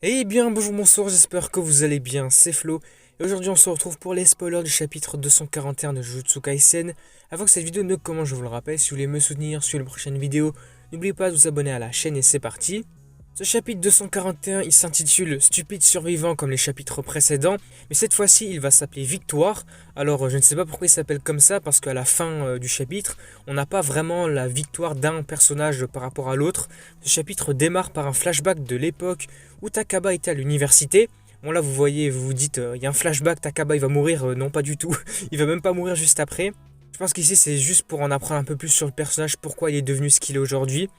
Eh bien, bonjour, bonsoir, j'espère que vous allez bien, c'est Flo. Et aujourd'hui, on se retrouve pour les spoilers du chapitre 241 de Jujutsu Kaisen. Avant que cette vidéo ne commence, je vous le rappelle, si vous voulez me soutenir sur les prochaines vidéos, n'oubliez pas de vous abonner à la chaîne et c'est parti. Ce chapitre 241, il s'intitule Stupide survivant comme les chapitres précédents, mais cette fois-ci, il va s'appeler Victoire. Alors, je ne sais pas pourquoi il s'appelle comme ça, parce qu'à la fin du chapitre, on n'a pas vraiment la victoire d'un personnage par rapport à l'autre. Ce chapitre démarre par un flashback de l'époque où Takaba était à l'université. Bon là vous voyez, vous vous dites, il y a un flashback, Takaba il va mourir, non pas du tout, il va même pas mourir juste après. Je pense qu'ici c'est juste pour en apprendre un peu plus sur le personnage, pourquoi il est devenu ce qu'il est aujourd'hui.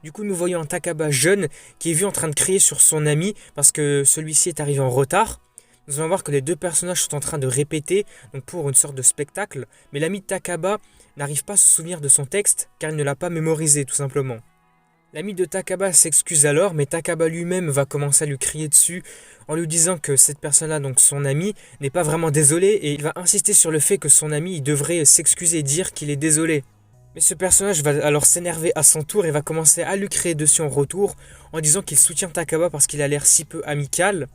Du coup nous voyons un Takaba jeune qui est vu en train de crier sur son ami parce que celui-ci est arrivé en retard. Nous allons voir que les deux personnages sont en train de répéter, donc pour une sorte de spectacle, mais l'ami de Takaba n'arrive pas à se souvenir de son texte car il ne l'a pas mémorisé tout simplement. L'ami de Takaba s'excuse alors, mais Takaba lui-même va commencer à lui crier dessus en lui disant que cette personne-là, donc son ami, n'est pas vraiment désolé et il va insister sur le fait que son ami il devrait s'excuser et dire qu'il est désolé. Mais ce personnage va alors s'énerver à son tour et va commencer à lui crier dessus en retour en disant qu'il soutient Takaba parce qu'il a l'air si peu amical.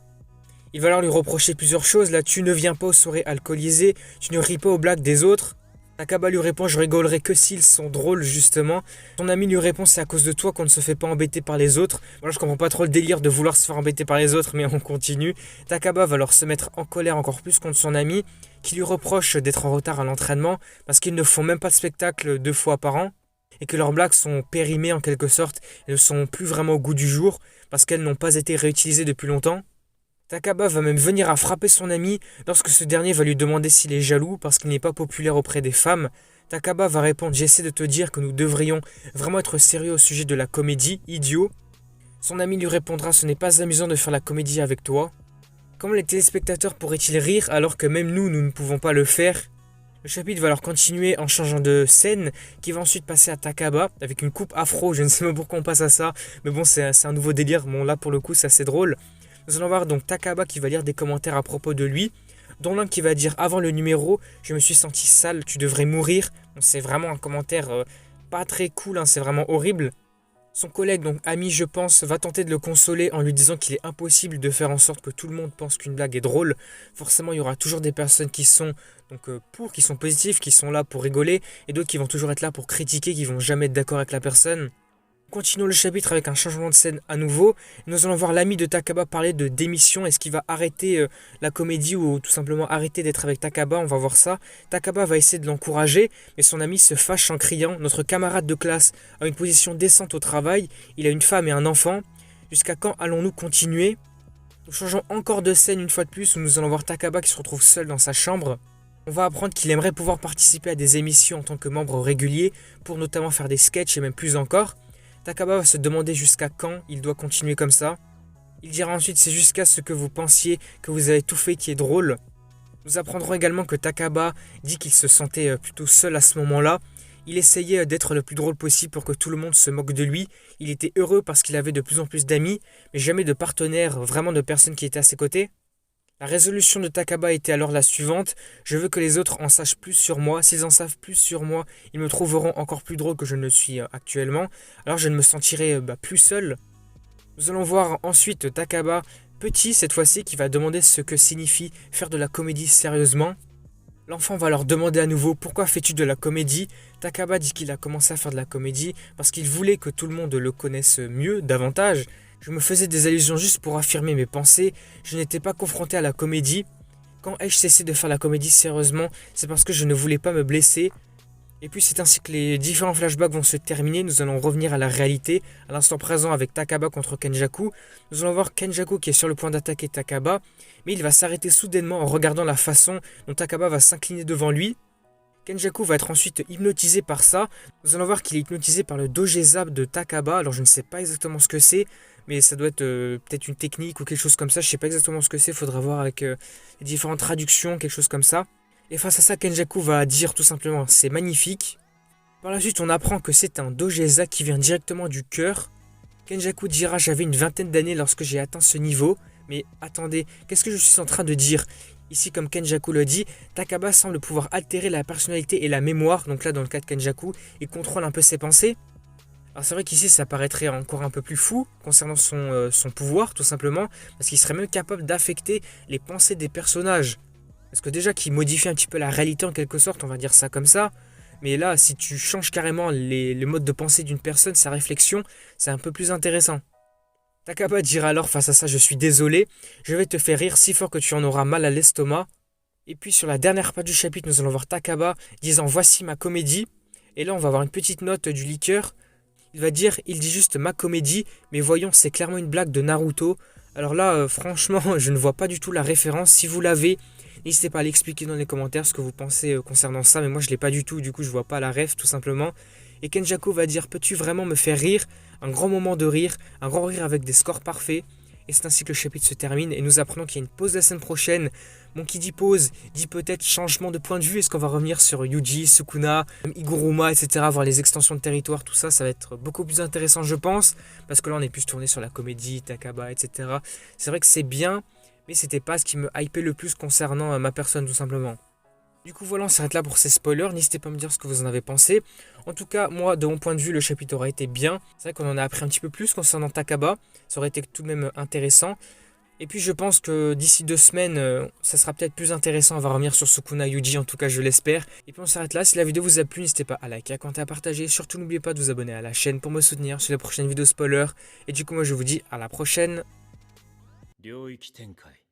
Il va alors lui reprocher plusieurs choses, là tu ne viens pas aux soirées alcoolisées, tu ne ris pas aux blagues des autres. Takaba lui répond je rigolerai que s'ils sont drôles justement. Son ami lui répond c'est à cause de toi qu'on ne se fait pas embêter par les autres. Moi je comprends pas trop le délire de vouloir se faire embêter par les autres mais on continue. Takaba va alors se mettre en colère encore plus contre son ami qui lui reproche d'être en retard à l'entraînement parce qu'ils ne font même pas de spectacle 2 fois par an et que leurs blagues sont périmées en quelque sorte et ne sont plus vraiment au goût du jour parce qu'elles n'ont pas été réutilisées depuis longtemps. Takaba va même venir à frapper son ami lorsque ce dernier va lui demander s'il est jaloux parce qu'il n'est pas populaire auprès des femmes. Takaba va répondre j'essaie de te dire que nous devrions vraiment être sérieux au sujet de la comédie, idiot. Son ami lui répondra ce n'est pas amusant de faire la comédie avec toi. Comment les téléspectateurs pourraient-ils rire alors que même nous ne pouvons pas le faire? Le chapitre va alors continuer en changeant de scène qui va ensuite passer à Takaba avec une coupe afro, je ne sais pas pourquoi on passe à ça, mais bon c'est un nouveau délire, bon là pour le coup c'est assez drôle. Nous allons voir donc Takaba qui va lire des commentaires à propos de lui, dont l'un qui va dire avant le numéro je me suis senti sale, tu devrais mourir. Bon, c'est vraiment un commentaire pas très cool, hein, c'est vraiment horrible. Son collègue, donc ami je pense, va tenter de le consoler en lui disant qu'il est impossible de faire en sorte que tout le monde pense qu'une blague est drôle. Forcément il y aura toujours des personnes qui sont qui sont positives, qui sont là pour rigoler, et d'autres qui vont toujours être là pour critiquer, qui vont jamais être d'accord avec la personne. Continuons le chapitre avec un changement de scène à nouveau. Nous allons voir l'ami de Takaba parler de démission. Est-ce qu'il va arrêter la comédie ou tout simplement arrêter d'être avec Takaba? On va voir ça. Takaba va essayer de l'encourager, mais son ami se fâche en criant notre camarade de classe a une position décente au travail, il a une femme et un enfant. Jusqu'à quand allons-nous continuer? Nous changeons encore de scène une fois de plus où nous allons voir Takaba qui se retrouve seul dans sa chambre. On va apprendre qu'il aimerait pouvoir participer à des émissions en tant que membre régulier pour notamment faire des sketchs et même plus encore. Takaba va se demander jusqu'à quand il doit continuer comme ça. Il dira ensuite c'est jusqu'à ce que vous pensiez que vous avez tout fait qui est drôle. Nous apprendrons également que Takaba dit qu'il se sentait plutôt seul à ce moment-là. Il essayait d'être le plus drôle possible pour que tout le monde se moque de lui. Il était heureux parce qu'il avait de plus en plus d'amis, mais jamais de partenaires, vraiment de personnes qui étaient à ses côtés. La résolution de Takaba était alors la suivante. Je veux que les autres en sachent plus sur moi. S'ils en savent plus sur moi, ils me trouveront encore plus drôle que je ne le suis actuellement. Alors je ne me sentirai plus seul. Nous allons voir ensuite Takaba, petit cette fois-ci, qui va demander ce que signifie faire de la comédie sérieusement. L'enfant va leur demander à nouveau pourquoi fais-tu de la comédie. Takaba dit qu'il a commencé à faire de la comédie parce qu'il voulait que tout le monde le connaisse mieux, davantage. Je me faisais des allusions juste pour affirmer mes pensées, je n'étais pas confronté à la comédie. Quand ai-je cessé de faire la comédie sérieusement? C'est parce que je ne voulais pas me blesser. Et puis c'est ainsi que les différents flashbacks vont se terminer, nous allons revenir à la réalité, à l'instant présent avec Takaba contre Kenjaku. Nous allons voir Kenjaku qui est sur le point d'attaquer Takaba, mais il va s'arrêter soudainement en regardant la façon dont Takaba va s'incliner devant lui. Kenjaku va être ensuite hypnotisé par ça. Nous allons voir qu'il est hypnotisé par le Dojezab de Takaba. Alors je ne sais pas exactement ce que c'est, mais ça doit être peut-être une technique ou quelque chose comme ça. Je ne sais pas exactement ce que c'est, il faudra voir avec les différentes traductions, quelque chose comme ça. Et face à ça, Kenjaku va dire tout simplement c'est magnifique. Par la suite, on apprend que c'est un Dojeza qui vient directement du cœur. Kenjaku dira j'avais une vingtaine d'années lorsque j'ai atteint ce niveau. Mais attendez, qu'est-ce que je suis en train de dire? Ici, comme Kenjaku le dit, Takaba semble pouvoir altérer la personnalité et la mémoire. Donc là, dans le cas de Kenjaku, il contrôle un peu ses pensées. Alors c'est vrai qu'ici ça paraîtrait encore un peu plus fou concernant son pouvoir tout simplement, parce qu'il serait même capable d'affecter les pensées des personnages. Parce que déjà qu'il modifie un petit peu la réalité en quelque sorte, on va dire ça comme ça. Mais là, si tu changes carrément les modes de pensée d'une personne, sa réflexion, c'est un peu plus intéressant. Takaba dira alors face à ça: je suis désolé, je vais te faire rire si fort que tu en auras mal à l'estomac. Et puis sur la dernière page du chapitre, nous allons voir Takaba disant: voici ma comédie. Et là, on va avoir une petite note du liqueur. Il va dire: il dit juste ma comédie, mais voyons, c'est clairement une blague de Naruto. Alors là, franchement, je ne vois pas du tout la référence. Si vous l'avez, n'hésitez pas à l'expliquer dans les commentaires ce que vous pensez concernant ça. Mais moi, je ne l'ai pas du tout, du coup, je vois pas la ref, tout simplement. Et Kenjaku va dire: peux-tu vraiment me faire rire? Un grand moment de rire, un grand rire avec des scores parfaits. Et c'est ainsi que le chapitre se termine et nous apprenons qu'il y a une pause la semaine prochaine. Bon, qui dit pause, dit peut-être changement de point de vue. Est-ce qu'on va revenir sur Yuji, Sukuna, Iguruma, etc. Voir les extensions de territoire, tout ça, ça va être beaucoup plus intéressant, je pense. Parce que là, on est plus tourné sur la comédie, Takaba, etc. C'est vrai que c'est bien, mais c'était pas ce qui me hypait le plus concernant ma personne, tout simplement. Du coup voilà, on s'arrête là pour ces spoilers. N'hésitez pas à me dire ce que vous en avez pensé. En tout cas, moi, de mon point de vue, le chapitre aurait été bien. C'est vrai qu'on en a appris un petit peu plus concernant Takaba. Ça aurait été tout de même intéressant. Et puis je pense que d'ici 2 semaines, ça sera peut-être plus intéressant. On va revenir sur Sukuna Yuji, en tout cas je l'espère. Et puis on s'arrête là. Si la vidéo vous a plu, n'hésitez pas à liker, à commenter, à partager. Surtout n'oubliez pas de vous abonner à la chaîne pour me soutenir sur les prochaines vidéos spoilers. Et du coup moi je vous dis à la prochaine. 領域展開